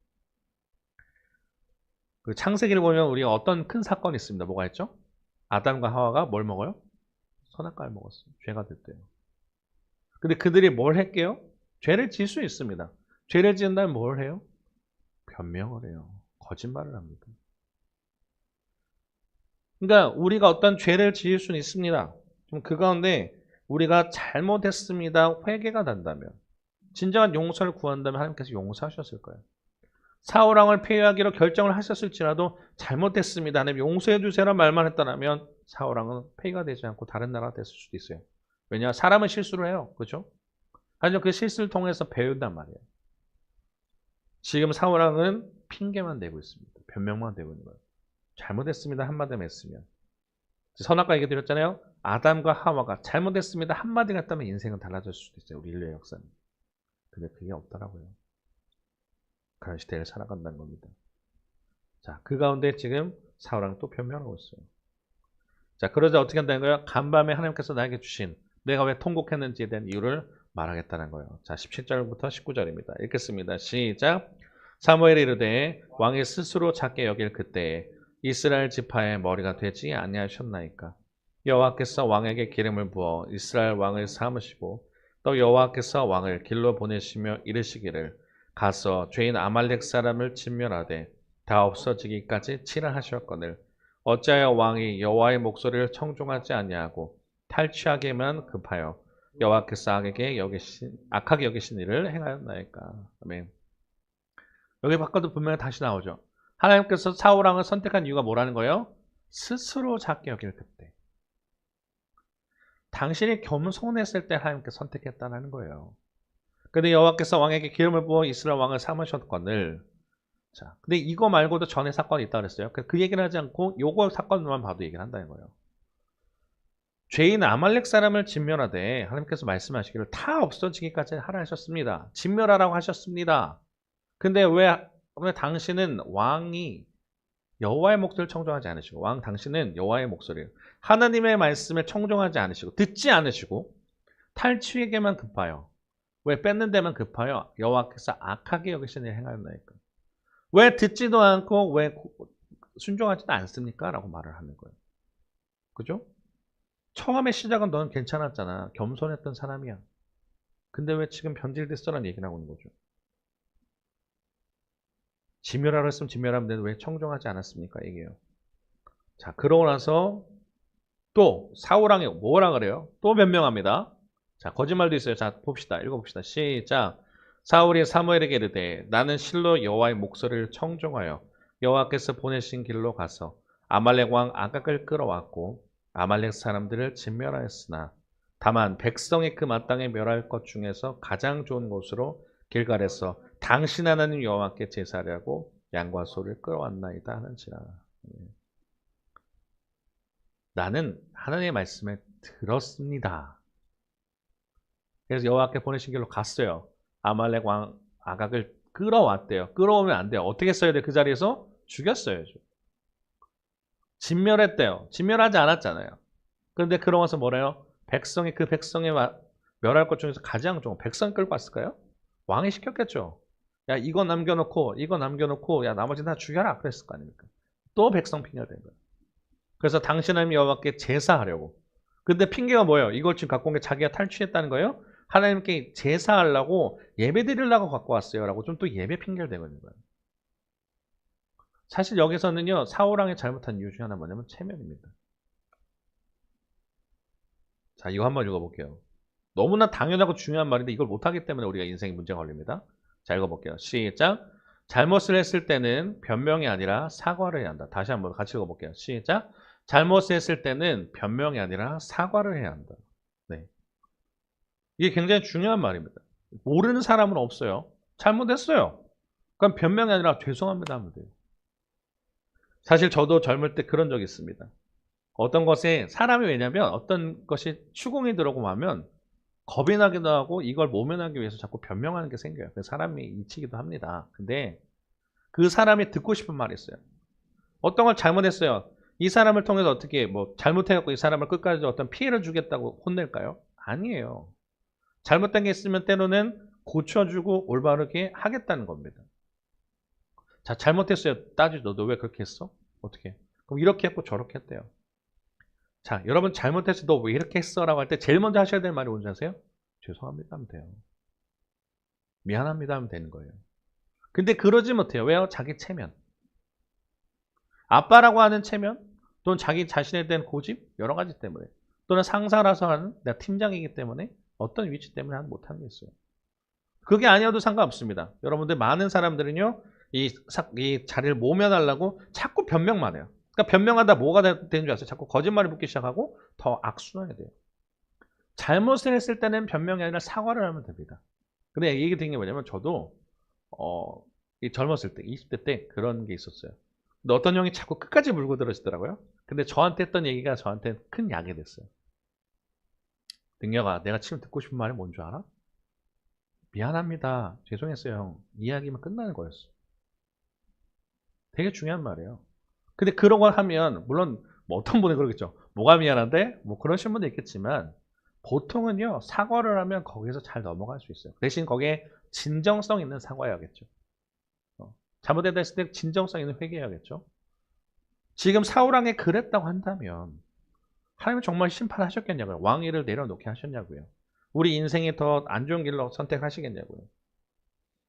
그 창세기를 보면 우리가 어떤 큰 사건이 있습니다. 뭐가 있죠? 아담과 하와가 뭘 먹어요? 선악과를 먹었어요. 죄가 됐대요. 근데 그들이 뭘 했게요? 죄를 지을 수 있습니다. 죄를 지은다면 뭘 해요? 변명을 해요. 거짓말을 합니다. 그러니까 우리가 어떤 죄를 지을 수는 있습니다. 좀 그 가운데 우리가 잘못했습니다. 회개가 된다면 진정한 용서를 구한다면 하나님께서 용서하셨을 거예요. 사울왕을 폐위하기로 결정을 하셨을지라도 잘못했습니다. 하나님 용서해 주세요라는 말만 했다면 사울왕은 폐위가 되지 않고 다른 나라가 됐을 수도 있어요. 왜냐? 사람은 실수를 해요. 그렇죠? 하지만 그 실수를 통해서 배운단 말이에요. 지금 사울왕은 핑계만 대고 있습니다. 변명만 대고 있는 거예요. 잘못했습니다. 한마디만 했으면. 선악과 얘기 드렸잖아요. 아담과 하와가 잘못했습니다. 한마디 했다면 인생은 달라질 수도 있어요. 우리 인류의 역사는. 근데 그게 없더라고요. 그런 시대를 살아간다는 겁니다. 자, 그 가운데 지금 사울왕은 또 변명하고 있어요. 자, 그러자 어떻게 한다는 거예요? 간밤에 하나님께서 나에게 주신 내가 왜 통곡했는지에 대한 이유를 말하겠다는 거예요. 자, 17절부터 19절입니다. 읽겠습니다. 시작. 사무엘이 이르되 왕이 스스로 작게 여길 그때에 이스라엘 지파의 머리가 되지 아니하셨나이까. 여호와께서 왕에게 기름을 부어 이스라엘 왕을 삼으시고 또 여호와께서 왕을 길로 보내시며 이르시기를 가서 죄인 아말렉 사람을 진멸하되 다 없어지기까지 치라 하셨거늘 어찌하여 왕이 여호와의 목소리를 청종하지 아니하고 탈취하기만 급하여 여호와께서 악하게 여기신 일을 행하였나이까. 아멘. 여기 바꿔도 분명히 다시 나오죠. 하나님께서 사울왕을 선택한 이유가 뭐라는 거예요? 스스로 작게 여길 그때. 당신이 겸손했을 때 하나님께 선택했다는 거예요. 근데 여호와께서 왕에게 기름을 부어 이스라엘 왕을 삼으셨거늘. 자, 근데 이거 말고도 전에 사건이 있다 그랬어요. 그 얘기를 하지 않고 요거 사건만 봐도 얘기를 한다는 거예요. 죄인 아말렉 사람을 진멸하되 하나님께서 말씀하시기를 다 없어지기까지 하라 하셨습니다. 진멸하라고 하셨습니다. 근데 왜 당신은 왕이 여호와의 목소리를 청종하지 않으시고 당신은 여호와의 목소리를 하나님의 말씀을 청종하지 않으시고 듣지 않으시고 탈취에게만 급하여 왜 뺏는 데만 급하여 여호와께서 악하게 여기신 일을 행하였나이까. 왜 듣지도 않고 왜 순종하지도 않습니까? 라고 말을 하는 거예요. 그죠? 처음에 시작은 너는 괜찮았잖아. 겸손했던 사람이야. 근데 왜 지금 변질됐어라는 얘기를 하고 있는 거죠. 진멸하라 했으면 진멸하면 되는데 왜 청종하지 않았습니까? 얘기해요. 자, 그러고 나서 또 사울왕이 뭐라 그래요? 또 변명합니다. 자, 거짓말도 있어요. 자, 봅시다. 읽어봅시다. 시작. 사울이 사무엘에게 이르되 나는 실로 여호와의 목소리를 청종하여 여호와께서 보내신 길로 가서 아말렉 왕 아각을 끌어왔고 아말렉 사람들을 진멸하였으나 다만 백성이 그 마땅히 멸할 것 중에서 가장 좋은 곳으로 길갈에서 당신 하나님 여호와께 제사하려고 양과 소를 끌어왔나이다 하는지라. 나는 하나님의 말씀을 들었습니다. 그래서 여호와께 보내신 길로 갔어요. 아말렉 왕 아각을 끌어왔대요. 끌어오면 안 돼요. 어떻게 써야 돼? 그 자리에서 죽였어야죠. 진멸했대요. 진멸하지 않았잖아요. 그런데 그러면서 뭐래요? 백성이 그 백성의 멸할 것 중에서 가장 좋은 백성 끌고 왔을까요? 왕이 시켰겠죠. 야 이거 남겨놓고 야 나머지 다 죽여라 그랬을 거 아닙니까? 또 백성 핑계된 거예요. 그래서 당신 하나님 여호와께 제사하려고. 근데 핑계가 뭐예요? 이걸 지금 갖고 온 게 자기가 탈취했다는 거예요? 하나님께 제사하려고 예배 드리려고 갖고 왔어요. 라고 좀 또 예배 핑계를 대고 있는 거예요. 사실 여기서는요. 사울왕이 잘못한 이유 중에 하나 뭐냐면 체면입니다. 자, 이거 한번 읽어볼게요. 너무나 당연하고 중요한 말인데 이걸 못하기 때문에 우리가 인생에 문제가 걸립니다. 자, 읽어볼게요. 시작. 잘못을 했을 때는 변명이 아니라 사과를 해야 한다. 다시 한번 같이 읽어볼게요. 시작. 잘못을 했을 때는 변명이 아니라 사과를 해야 한다. 네. 이게 굉장히 중요한 말입니다. 모르는 사람은 없어요. 잘못했어요. 그럼 변명이 아니라 죄송합니다 하면 돼요. 사실 저도 젊을 때 그런 적이 있습니다. 어떤 것에 사람이 왜냐면 어떤 것이 추궁이 들어오고 하면 겁이 나기도 하고 이걸 모면하기 위해서 자꾸 변명하는 게 생겨요. 그래서 사람이 잊히기도 합니다. 근데 그 사람이 듣고 싶은 말이 있어요. 어떤 걸 잘못했어요. 이 사람을 통해서 어떻게 뭐 잘못해갖고 이 사람을 끝까지 어떤 피해를 주겠다고 혼낼까요? 아니에요. 잘못된 게 있으면 때로는 고쳐주고 올바르게 하겠다는 겁니다. 자, 잘못했어요. 따지죠. 너 왜 그렇게 했어? 어떻게? 그럼 이렇게 했고 저렇게 했대요. 자, 여러분 잘못했어. 너 왜 이렇게 했어? 라고 할 때 제일 먼저 하셔야 될 말이 뭔지 아세요? 죄송합니다 하면 돼요. 미안합니다 하면 되는 거예요. 근데 그러지 못해요. 왜요? 자기 체면. 아빠라고 하는 체면, 또는 자기 자신에 대한 고집, 여러 가지 때문에, 또는 상사라서 하는 내가 팀장이기 때문에 어떤 위치 때문에 못하는 게 있어요. 그게 아니어도 상관없습니다. 여러분들 많은 사람들은요, 이 자리를 모면하려고 자꾸 변명만 해요. 그러니까 변명하다 뭐가 되는 줄 아세요? 자꾸 거짓말을 붙기 시작하고 더 악순환이 돼요. 잘못을 했을 때는 변명이 아니라 사과를 하면 됩니다. 근데 얘기 드린 게 뭐냐면 저도 젊었을 때, 20대 때 그런 게 있었어요. 근데 어떤 형이 자꾸 끝까지 물고 들어지더라고요. 근데 저한테 했던 얘기가 저한테 큰 약이 됐어요. 능력아, 내가 지금 듣고 싶은 말이 뭔 줄 알아? 미안합니다. 죄송했어요, 형. 이야기만 끝나는 거였어. 되게 중요한 말이에요. 근데 그런 걸 하면, 물론, 뭐 어떤 분이 그러겠죠. 뭐가 미안한데? 뭐 그러신 분도 있겠지만, 보통은요, 사과를 하면 거기서 잘 넘어갈 수 있어요. 대신 거기에 진정성 있는 사과해야겠죠. 잘못했다 했을 때 진정성 있는 회개해야겠죠. 지금 사울왕이 그랬다고 한다면 하나님은 정말 심판하셨겠냐고요. 왕위를 내려놓게 하셨냐고요. 우리 인생이 더 안 좋은 길로 선택하시겠냐고요.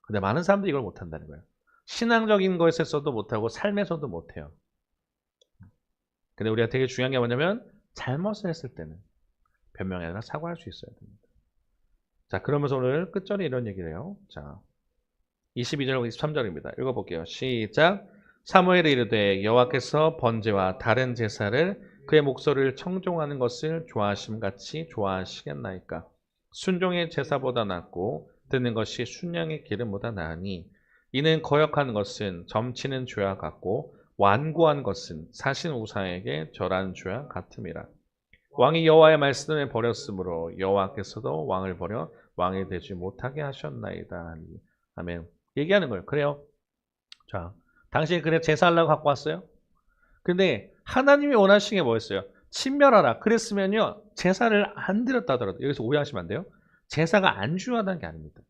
근데 많은 사람들이 이걸 못한다는 거예요. 신앙적인 것에서도 못하고 삶에서도 못해요. 근데 우리가 되게 중요한 게 뭐냐면 잘못을 했을 때는 변명이 아니라 사과할 수 있어야 됩니다. 자, 그러면서 오늘 끝절에 이런 얘기를 해요. 자, 22절과 23절입니다. 읽어볼게요. 시작. 사무엘이 이르되 여호와께서 번제와 다른 제사를 그의 목소리를 청종하는 것을 좋아하심같이 좋아하시겠나이까. 순종의 제사보다 낫고 듣는 것이 순양의 기름보다 나으니 이는 거역하는 것은 점치는 죄와 같고 완고한 것은 사신 우상에게 절한 죄와 같음이라. 왕이 여호와의 말씀을 버렸으므로 여호와께서도 왕을 버려 왕이 되지 못하게 하셨나이다. 아멘. 얘기하는 거예요. 그래요. 자, 당신이 그래 제사하려고 갖고 왔어요. 근데 하나님이 원하시는 게 뭐였어요? 친멸하라. 그랬으면요. 제사를 안 드렸다 하더라도 여기서 오해하시면 안 돼요. 제사가 안 중요하다는 게 아닙니다.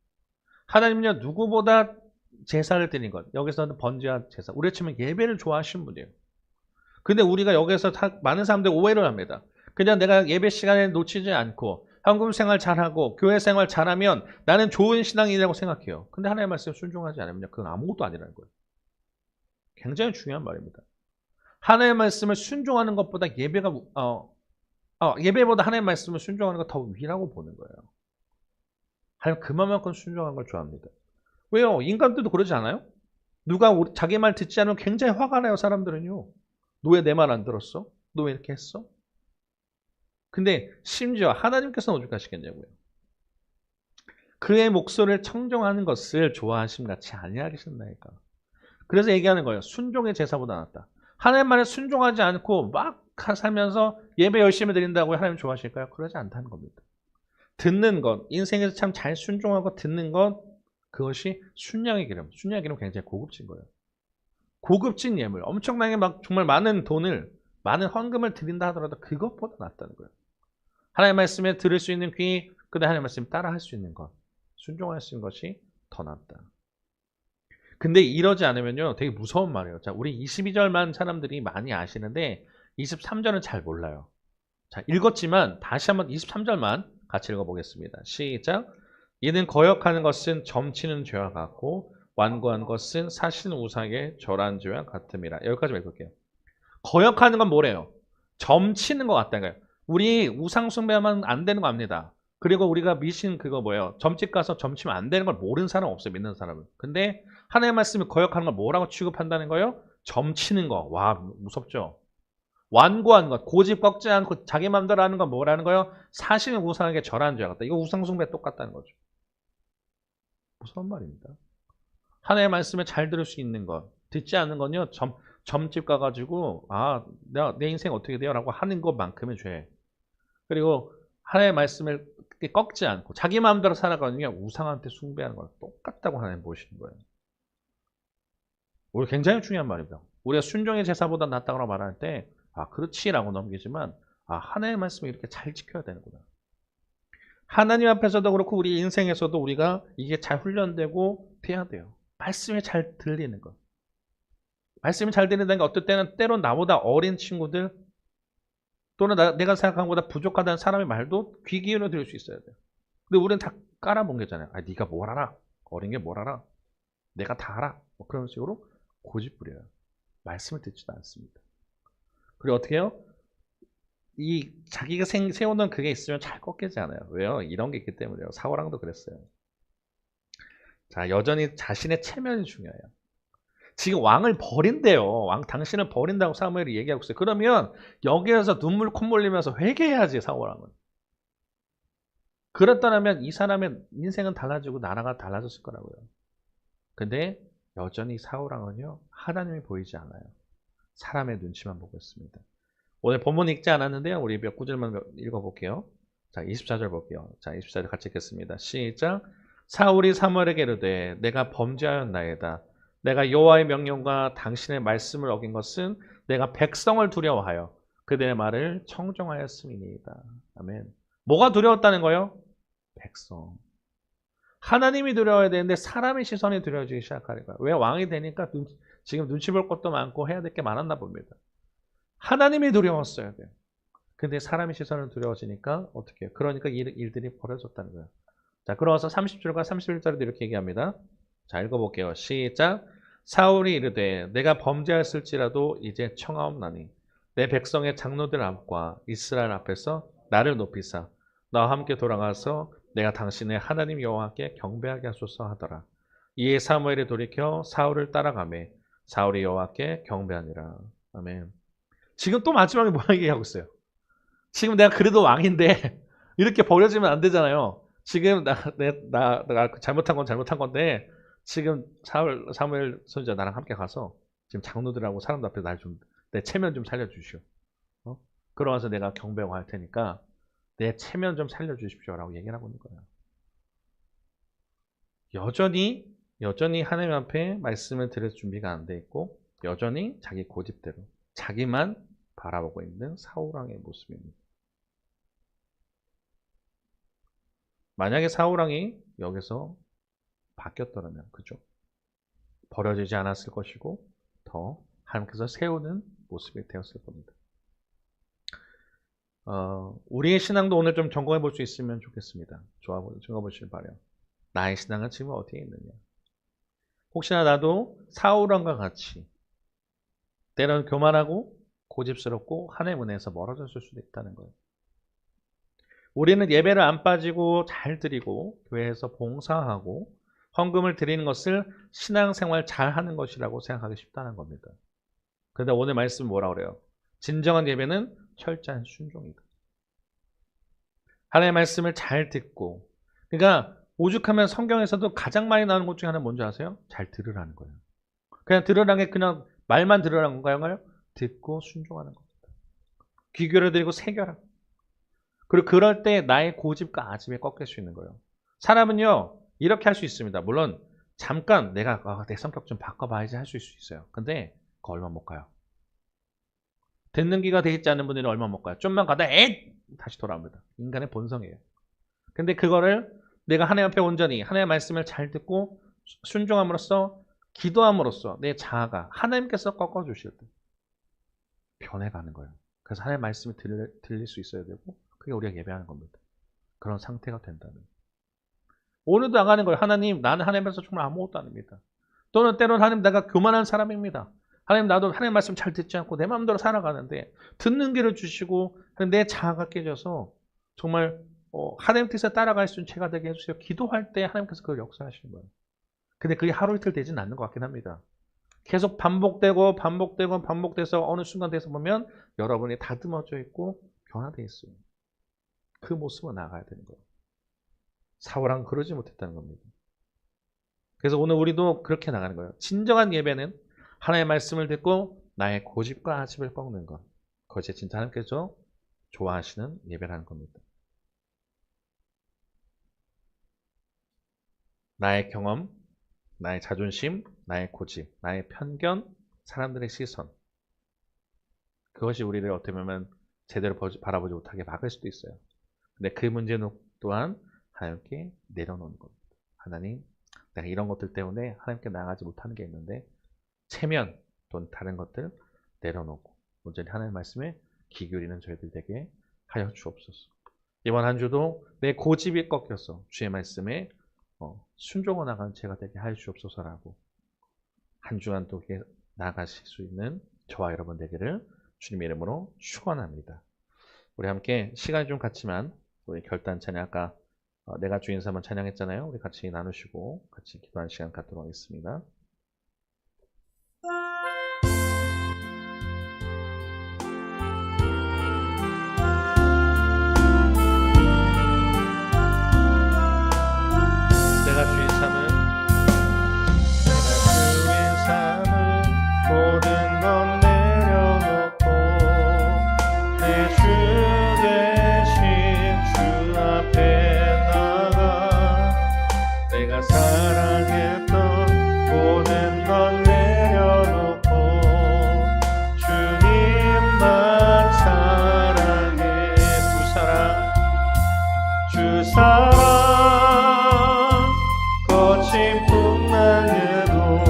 하나님은요. 누구보다 제사를 드린 것. 여기서는 번제와 제사. 우리 치면 예배를 좋아하시는 분이에요. 근데 우리가 여기서 많은 사람들이 오해를 합니다. 그냥 내가 예배 시간에 놓치지 않고 헌금 생활 잘하고 교회 생활 잘하면 나는 좋은 신앙이라고 생각해요. 근데 하나님의 말씀에 순종하지 않으면 그건 아무것도 아니라는 거예요. 굉장히 중요한 말입니다. 하나님의 말씀을 순종하는 것보다 예배보다 하나님의 말씀을 순종하는 것 더 위라고 보는 거예요. 하나님 그만큼 순종하는 걸 좋아합니다. 왜요? 인간들도 그러지 않아요? 누가 자기 말 듣지 않으면 굉장히 화가 나요, 사람들은요. 너 왜 내 말 안 들었어? 너 왜 이렇게 했어? 근데 심지어 하나님께서는 오죽 하시겠냐고요. 그의 목소리를 청정하는 것을 좋아하심 같이 아니하시나이까. 그래서 얘기하는 거예요. 순종의 제사보다 낫다. 하나님 말에 순종하지 않고 막 살면서 예배 열심히 드린다고 하나님 좋아하실까요? 그러지 않다는 겁니다. 듣는 것, 인생에서 참 잘 순종하고 듣는 것, 그것이 순양의 기름. 순양의 기름 굉장히 고급진 거예요. 고급진 예물, 엄청나게 막 정말 많은 돈을, 많은 헌금을 드린다 하더라도 그것보다 낫다는 거예요. 하나님의 말씀에 들을 수 있는 귀, 그다음에 하나님의 말씀 따라 할 수 있는 것, 순종할 수 있는 것이 더 낫다. 근데 이러지 않으면요, 되게 무서운 말이에요. 자, 우리 22절만 사람들이 많이 아시는데 23절은 잘 몰라요. 자, 읽었지만 다시 한번 23절만 같이 읽어보겠습니다. 시작. 이는 거역하는 것은 점치는 죄와 같고 완고한 것은 사신 우상의 절한 죄와 같음이라. 여기까지 읽을게요. 거역하는 건 뭐래요? 점치는 것 같다는 거예요. 우리 우상 숭배하면 안 되는 거 압니다. 그리고 우리가 미신 그거 뭐예요? 점집 가서 점치면 안 되는 걸 모르는 사람 없어요. 믿는 사람은. 근데 하나님의 말씀이 거역하는 걸 뭐라고 취급한다는 거예요? 점치는 거. 와, 무섭죠? 완고한 것, 고집 꺾지 않고 자기 마음대로 하는 건 뭐라는 거예요? 사실 우상에게 절하는 죄 같다. 이거 우상 숭배 똑같다는 거죠. 무서운 말입니다. 하나님의 말씀을 잘 들을 수 있는 것, 듣지 않는 건요. 점집 가가지고 내 인생 어떻게 돼요? 라고 하는 것만큼의 죄. 그리고 하나님의 말씀을 꺾지 않고 자기 마음대로 살아가는 우상한테 숭배하는 거랑 똑같다고 하나님 보시는 거예요. 우리 굉장히 중요한 말입니다. 우리가 순종의 제사보다 낫다고 말할 때 그렇지라고 넘기지만 하나님의 말씀을 이렇게 잘 지켜야 되는구나. 하나님 앞에서도 그렇고 우리 인생에서도 우리가 이게 잘 훈련되고 돼야 돼요. 말씀이 잘 들리는 것. 말씀이 잘 들린다는 게 어떨 때는 때론 나보다 어린 친구들 또는 내가 생각한 것보다 부족하다는 사람의 말도 귀 기울여 들을 수 있어야 돼요. 근데 우리는 다 깔아뭉개잖아요. 네가 뭘 알아? 어린 게 뭘 알아? 내가 다 알아. 뭐 그런 식으로 고집부려요. 말씀을 듣지도 않습니다. 그리고 어떻게 해요? 이 자기가 세우는 그게 있으면 잘 꺾이지 않아요. 왜요? 이런 게 있기 때문에요. 사울왕도 그랬어요. 자, 여전히 자신의 체면이 중요해요. 지금 왕을 버린대요. 당신을 버린다고 사무엘이 얘기하고 있어요. 그러면 여기에서 눈물 콧물 흘리면서 회개해야지, 사울왕은. 그랬다면 이 사람의 인생은 달라지고 나라가 달라졌을 거라고요. 근데 여전히 사울왕은요, 하나님이 보이지 않아요. 사람의 눈치만 보고 있습니다. 오늘 본문 읽지 않았는데요. 우리 몇 구절만 읽어볼게요. 자, 24절 볼게요. 자, 24절 같이 읽겠습니다. 시작. 사울이 사무엘에게 이르되 내가 범죄하였나이다. 내가 여호와의 명령과 당신의 말씀을 어긴 것은 내가 백성을 두려워하여 그들의 말을 청정하였음이니이다. 아멘. 뭐가 두려웠다는 거예요? 백성. 하나님이 두려워야 되는데 사람의 시선이 두려워지기 시작하는 거예요. 왜? 왕이 되니까 지금 눈치 볼 것도 많고 해야 될 게 많았나 봅니다. 하나님이 두려웠어야 돼요. 근데 사람의 시선을 두려워지니까 어떻게 해요? 그러니까 일들이 벌어졌다는 거예요. 자, 그러면서 30절과 31절에도 이렇게 얘기합니다. 자, 읽어볼게요. 시작. 사울이 이르되 내가 범죄했을지라도 이제 청하옵나니 내 백성의 장로들 앞과 이스라엘 앞에서 나를 높이사 나와 함께 돌아가서 내가 당신의 하나님 여호와께 경배하게 하소서 하더라. 이에 사무엘이 돌이켜 사울을 따라가매 사울이 여호와께 경배하니라. 아멘. 지금 또 마지막에 뭐 얘기하고 있어요? 지금 내가 그래도 왕인데 이렇게 버려지면 안 되잖아요. 지금 내가 잘못한 건 잘못한 건데 지금 사무엘 선지자 나랑 함께 가서 지금 장로들하고 사람들 앞에 내 체면 좀 살려주시오. 그러면서 내가 경배하고 할 테니까 내 체면 좀 살려주십시오라고 얘기를 하고 있는 거예요. 여전히 하나님 앞에 말씀을 들을 준비가 안 돼 있고 여전히 자기 고집대로 자기만 바라보고 있는 사울왕의 모습입니다. 만약에 사울왕이 여기서 바뀌었더라면 그죠? 버려지지 않았을 것이고 더 하나님께서 세우는 모습이 되었을 겁니다. 우리의 신앙도 오늘 좀 점검해 볼 수 있으면 좋겠습니다. 적어보시길 바라요. 나의 신앙은 지금 어디에 있느냐. 혹시나 나도 사울왕과 같이 때로는 교만하고 고집스럽고 하나님 은혜에서 멀어졌을 수도 있다는 거예요. 우리는 예배를 안 빠지고 잘 드리고 교회에서 봉사하고 헌금을 드리는 것을 신앙생활 잘하는 것이라고 생각하기 쉽다는 겁니다. 그런데 오늘 말씀은 뭐라고 그래요? 진정한 예배는 철저한 순종이다. 하나님의 말씀을 잘 듣고, 그러니까 오죽하면 성경에서도 가장 많이 나오는 것 중에 하나는 뭔지 아세요? 잘 들으라는 거예요. 그냥 들으라는 게 그냥 말만 들으라는 건가요? 듣고 순종하는 겁니다. 귀 기울여드리고 새겨라. 그리고 그럴 때 나의 고집과 아집에 꺾일 수 있는 거예요. 사람은요 이렇게 할 수 있습니다. 물론 잠깐 내가 내 성격 좀 바꿔봐야지 할 수 있어요. 근데 그거 얼마 못 가요. 듣는 귀가 되어 있지 않은 분들은 얼마 못 가요. 좀만 가다 다시 돌아옵니다. 인간의 본성이에요. 근데 그거를 내가 하나님 앞에 온전히 하나님의 말씀을 잘 듣고 순종함으로써 기도함으로써 내 자아가 하나님께서 꺾어주실 때 변해가는 거예요. 그래서 하나님의 말씀이 들릴 수 있어야 되고 그게 우리가 예배하는 겁니다. 그런 상태가 된다는. 오늘도 나가는 거예요. 하나님, 나는 하나님에서 정말 아무것도 아닙니다. 또는 때로는 하나님, 내가 교만한 사람입니다. 하나님, 나도 하나님 말씀 잘 듣지 않고 내 마음대로 살아가는데 듣는 길을 주시고 내 자아가 깨져서 정말 하나님 뜻에 따라갈 수 있는 죄가 되게 해주세요. 기도할 때 하나님께서 그걸 역사하시는 거예요. 근데 그게 하루 이틀 되진 않는 것 같긴 합니다. 계속 반복돼서 어느 순간 돼서 보면 여러분이 다듬어져 있고 변화되어 있어요. 그 모습으로 나가야 되는 거예요. 사울왕은 그러지 못했다는 겁니다. 그래서 오늘 우리도 그렇게 나가는 거예요. 진정한 예배는 하나님의 말씀을 듣고 나의 고집과 아집을 꺾는 것. 그것이 진짜 하나님께서 좋아하시는 예배라는 겁니다. 나의 경험, 나의 자존심, 나의 고집, 나의 편견, 사람들의 시선. 그것이 우리를 어떻게 보면 제대로 바라보지 못하게 막을 수도 있어요. 근데 그 문제는 또한 하나님께 내려놓는 겁니다. 하나님, 내가 이런 것들 때문에 하나님께 나아가지 못하는 게 있는데 체면 또는 다른 것들 내려놓고 온전히 하나님의 말씀에 귀 기울이는 저희들 되게 하여 주옵소서. 이번 한 주도 내 고집이 꺾여서 주의 말씀에 순종을 나가는 제가 되게 하여 주옵소서라고 한 주간 또 나아가실 수 있는 저와 여러분 되기를 주님의 이름으로 축원합니다. 우리 함께 시간이 좀 갔지만 우리 결단 찬양 아까 내가 주인 삼은 찬양했잖아요. 우리 같이 나누시고 같이 기도하는 시간 갖도록 하겠습니다. 내가 주인 삼은 모든 건 내려놓고 내 주 대신 주 앞에 나가 내가 사랑했던 모든 건 내려놓고 주님만 사랑해. 주 사랑 거친 풍랑에도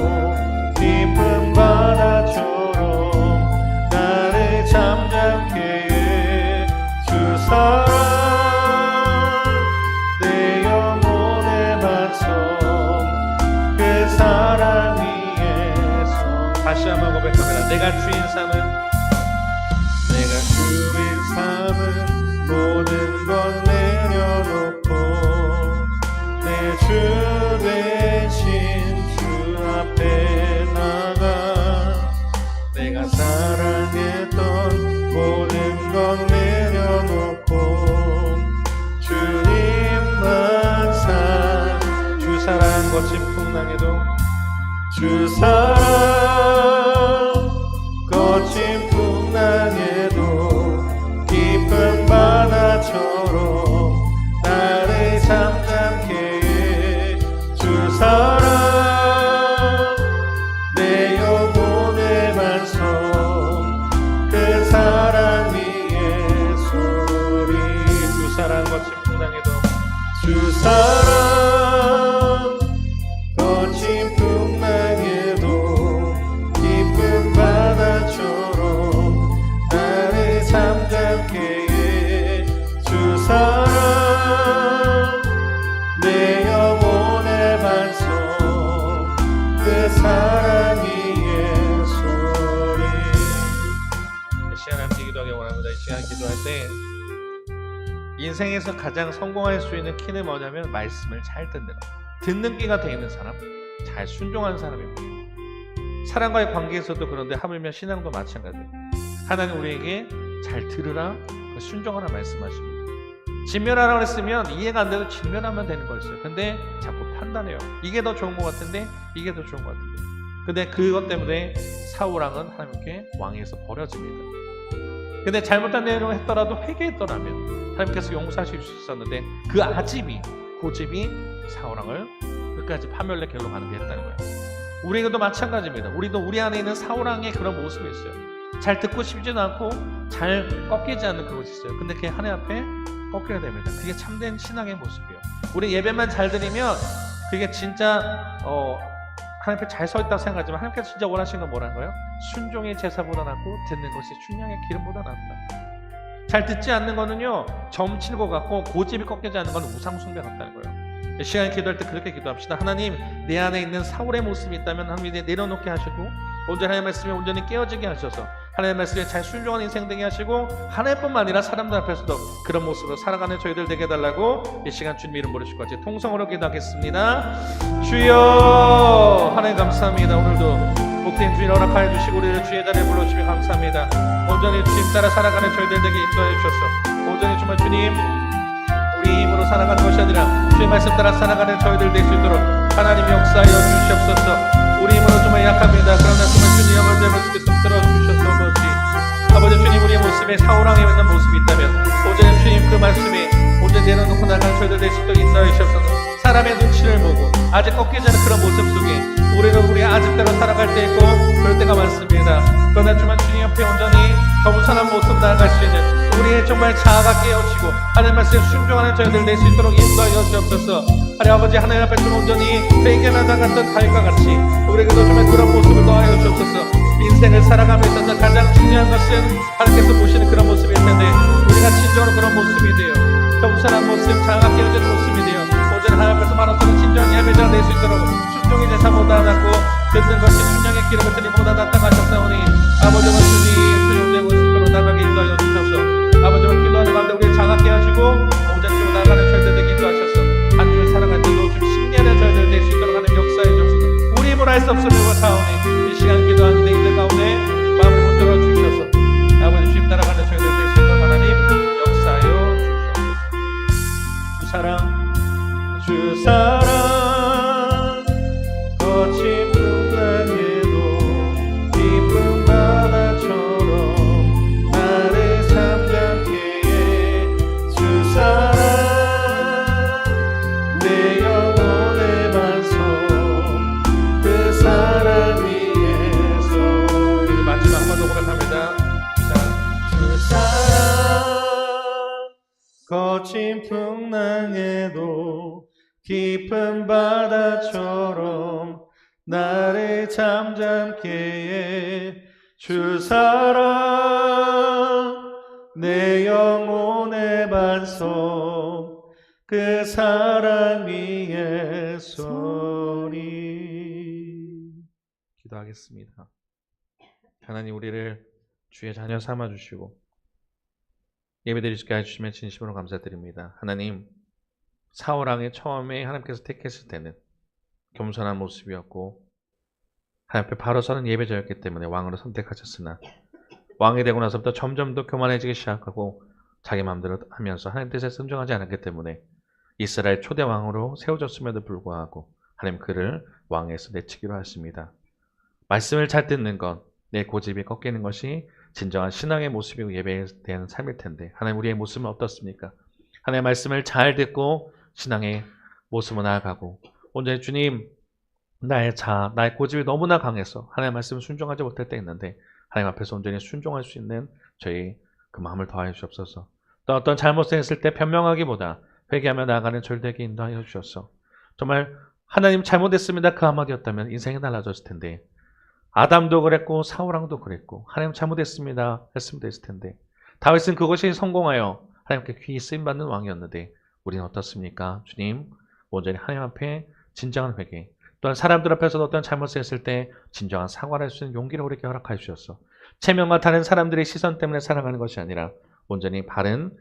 깊은 바다처럼 나를 잠잠케 해. 주 사랑 내 영혼의 반성 그 사랑 위에서 다시 한번 고백합니다. 내가 주인 삼은 모든 건 내려놓고 내 주 대신 주 앞에 나가 내가 사랑했던 모든 건 내려놓고 주님만 주 사랑 거친 풍랑에도 주 사랑 거친 풍랑에도 깊은 바다처럼 나를 잠잠케 해. 주 사랑 내 영혼의 반성 그 사랑 위에 소리. 주 사랑 거친 풍랑에도 주 사랑 거친 풍랑에도 그 사랑이 예수님. 이 시간 함께 기도하기 원합니다. 이 시간 기도할 때 인생에서 가장 성공할 수 있는 키는 뭐냐면 말씀을 잘 듣는 것. 듣는 귀가 되어 있는 사람, 잘 순종하는 사람입니다. 사랑과의 관계에서도 그런데 하물며 신앙도 마찬가지예요. 하나님 우리에게 잘 들으라, 순종하라 말씀하십니다. 진멸하라고 했으면 이해가 안 돼도 진멸하면 되는 거였어요. 근데 자꾸 판단해요. 이게 더 좋은 것 같은데 이게 더 좋은 것 같은데. 근데 그것 때문에 사울왕은 하나님께 왕에서 버려집니다. 근데 잘못한 내용을 했더라도 회개했더라면 하나님께서 용서하실 수 있었는데 그 아집이, 고집이 사울왕을 끝까지 파멸의 길로 가는 게 했다는 거예요. 우리에게도 마찬가지입니다. 우리도 우리 안에 있는 사울왕의 그런 모습이 있어요. 잘 듣고 싶지는 않고 잘 꺾이지 않는 그것이 있어요. 근데 그게 하나님 앞에 꺾여야 됩니다. 그게 참된 신앙의 모습이에요. 우리 예배만 잘 드리면 그게 진짜 하나님 앞에 잘 서 있다고 생각하지만 하나님께서 진짜 원하시는 건 뭐라는 거예요? 순종의 제사보다 낫고 듣는 것이 순양의 기름보다 낫다. 잘 듣지 않는 거는요, 점치는 것 같고 고집이 꺾이지 않는 건 우상숭배 같다는 거예요. 이 시간에 기도할 때 그렇게 기도합시다. 하나님, 내 안에 있는 사울의 모습이 있다면 하나님 내려놓게 하시고 온전히 하나님의 말씀에 온전히 깨어지게 하셔서 하나님의 말씀에 잘 순종하는 인생 되게 하시고 하나님뿐만 아니라 사람들 앞에서도 그런 모습으로 살아가는 저희들 되게 해달라고 이 시간 주님 이름 부르시고 같이 통성으로 기도하겠습니다. 주여, 하나님 감사합니다. 오늘도 복된 주인 허락하여 주시고 우리를 주의 자리에 불러주시며 감사합니다. 온전히 주님 따라 살아가는 저희들 되게 인도하여 주셔서 온전히 정말 주님 우리 힘으로 살아가는 것이 아니라 주의 말씀 따라 살아가는 저희들 될 수 있도록 하나님 역사하여 주시옵소서. 우리 힘으로 정말 약합니다. 그러나 정말 주님 영을 말씀께서 들어주셔서 아버지 주님 우리의 모습에 사울왕에 있는 모습이 있다면 오전에 주님 그 말씀에 온전히 내려놓고 나가는 저희들 될 수 있도록 인도하여 주시옵소서. 사람의 눈치를 보고 아직 꺾이지 않은 그런 모습 속에 우리는 우리 아직대로 살아갈 때 있고 그럴 때가 많습니다. 그러나 주만 주님 옆에 온전히 겸손한 모습 나아갈 수 있는 우리의 정말 자아가 깨어지고 하나님 말씀에 순종하는 저희들 될 수 있도록 인도하여 주옵소서. 하나님 아버지 하나님 앞에 좀 온전히 회개만 나갔던 다윗과 같이 우리에게도 정말 그런 모습을 더하여 주옵소서. 인생을 살아가며 있어서 가장 중요한 것은 하나님께서 보시는 그런 모습일 텐데 우리가 진정으로 그런 모습이 되어 겸손한 모습, 자아가 깨어지는 모습이 되어 오늘 하나님 앞에서 말하는 진정한 예배자가 될 수 있도록 순종의 제사보다 낫고 듣는 것이 순양의 기름을 드리보다 낫다고 하셨사오니 아버지와 주님 수용된 모습으로 나가게 인도하여 주셔서 아버지와 기도하는 가운데 우리의 자아가 깨어지고 오전으로 나가는 저희들 되게 인도하셔서 한 주를 살아갈 때도 좀 승리하는 저희들 될 수 있도록 하는 역사해 주셔서 우리 힘으로 할 수 없음을 사오니 이 시간 기도하는 이들 가운데 마음을 붙들어 주셔서 아버지 주님 따라가는 저희들 될 수 있도록 하나님 역사하여 주셔서 주 사랑 거친 풍랑에도 깊은 바다처럼 나를 잠잠케 해. 주 사랑 내 영혼의 반석 그 사랑 위에서 우리 마지막 한 번 더 고백합니다. 주 사랑 거친 풍랑에도 깊은 바다처럼 나를 잠잠케 해. 주 사랑 내 영혼의 반석 그 사랑 위에 서리. 기도하겠습니다. 하나님 우리를 주의 자녀 삼아주시고 예배드릴 수 있게 해주시면 진심으로 감사드립니다. 하나님 사울왕의 처음에 하나님께서 택했을 때는 겸손한 모습이었고 하나님 앞에 바로 서는 예배자였기 때문에 왕으로 선택하셨으나 왕이 되고 나서부터 점점 더 교만해지기 시작하고 자기 마음대로 하면서 하나님 뜻에 순종하지 않았기 때문에 이스라엘 초대 왕으로 세워졌음에도 불구하고 하나님 그를 왕에서 내치기로 하십니다. 말씀을 잘 듣는 것, 내 고집이 꺾이는 것이 진정한 신앙의 모습이고 예배에 대한 삶일 텐데 하나님 우리의 모습은 어떻습니까? 하나님의 말씀을 잘 듣고 신앙의 모습으로 나아가고 온전히 주님 나의 자아, 나의 고집이 너무나 강해서 하나님의 말씀을 순종하지 못할 때 있는데 하나님 앞에서 온전히 순종할 수 있는 저희 그 마음을 더하여 주옵소서. 또 어떤 잘못을 했을 때 변명하기보다 회개하며 나아가는 절대에게 인도하여 주셔서 정말 하나님 잘못했습니다 그 한마디였다면 인생이 달라졌을 텐데 아담도 그랬고 사울왕도 그랬고 하나님 잘못했습니다 했으면 됐을 텐데 다윗은 그것이 성공하여 하나님께 귀히 쓰임받는 왕이었는데 우리는 어떻습니까? 주님 온전히 하나님 앞에 진정한 회개 또한 사람들 앞에서도 어떤 잘못을 했을 때 진정한 사과를 할 수 있는 용기를 우리에게 허락하여 주셨어. 체면과 다른 사람들의 시선 때문에 살아가는 것이 아니라 온전히 바른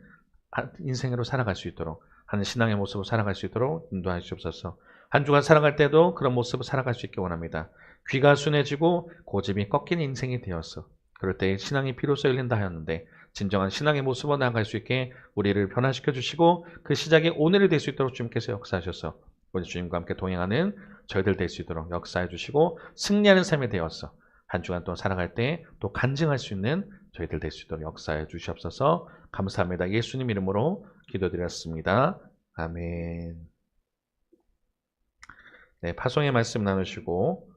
인생으로 살아갈 수 있도록 하는 신앙의 모습으로 살아갈 수 있도록 인도하여 주옵소서. 한 주간 살아갈 때도 그런 모습으로 살아갈 수 있게 원합니다. 귀가 순해지고 고집이 꺾인 인생이 되었어. 그럴 때 신앙이 비로소 열린다 하였는데 진정한 신앙의 모습으로 나아갈 수 있게 우리를 변화시켜 주시고 그 시작이 오늘이 될 수 있도록 주님께서 역사하셔서 우리 주님과 함께 동행하는 저희들 될 수 있도록 역사해 주시고 승리하는 삶이 되었어. 한 주간 또 살아갈 때 또 간증할 수 있는 저희들 될 수 있도록 역사해 주시옵소서. 감사합니다. 예수님 이름으로 기도드렸습니다. 아멘. 네, 파송의 말씀 나누시고